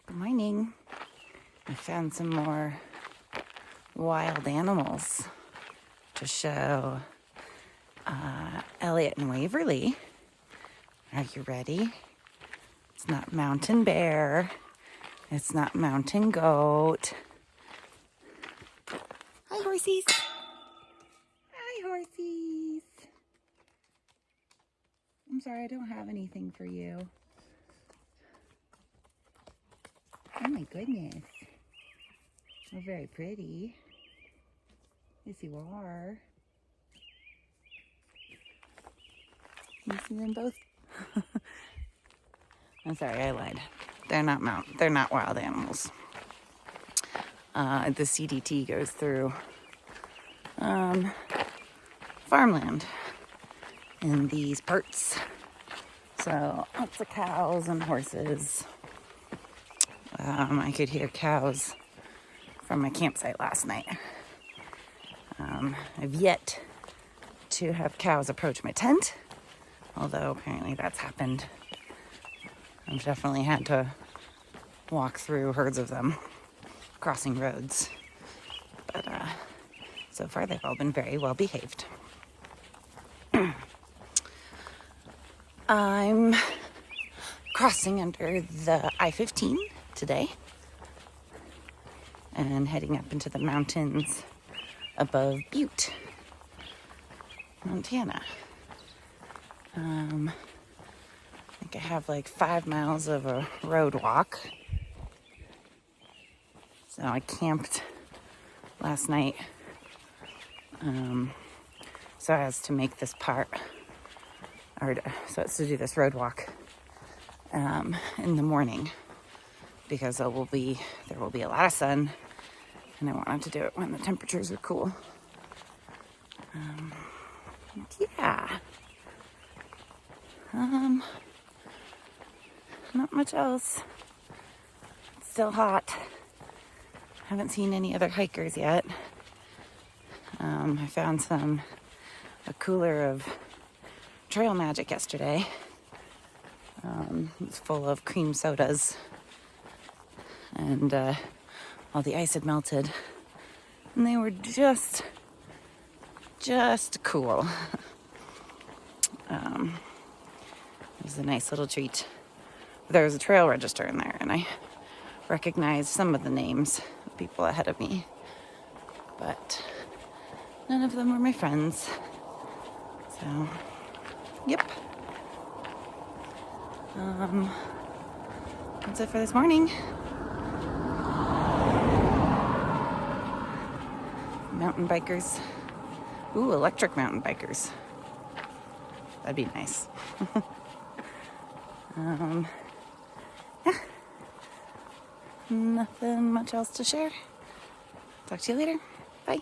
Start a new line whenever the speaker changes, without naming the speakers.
Good morning. I found some more wild animals to show Elliot and Waverly. Are you ready? It's not mountain bear. It's not mountain goat. Hi, horsies. Hi, horsies. I'm sorry, I don't have anything for you. Oh my goodness. You're very pretty. Yes, you are. You see them both? I'm sorry, I lied. They're not wild animals. The CDT goes through farmland in these parts. So lots of cows and horses. I could hear cows from my campsite last night. I've yet to have cows approach my tent, although apparently that's happened. I've definitely had to walk through herds of them, crossing roads. But so far they've all been very well behaved. I'm crossing under the I-15 today and heading up into the mountains above Butte, Montana. I think I have like 5 miles of a road walk. So I camped last night so as to make this part, or so as to do this road walk in the morning, because there will be a lot of sun, and I wanted to do it when the temperatures are cool. Yeah. Not much else. It's still hot. Haven't seen any other hikers yet. I found a cooler of Trail Magic yesterday. It's full of cream sodas, and all the ice had melted, and they were just cool. It was a nice little treat. There was a trail register in there, and I recognized some of the names of people ahead of me, but none of them were my friends. So, yep. That's it for this morning. Mountain bikers. Ooh, electric mountain bikers. That'd be nice. Yeah. Nothing much else to share. Talk to you later. Bye.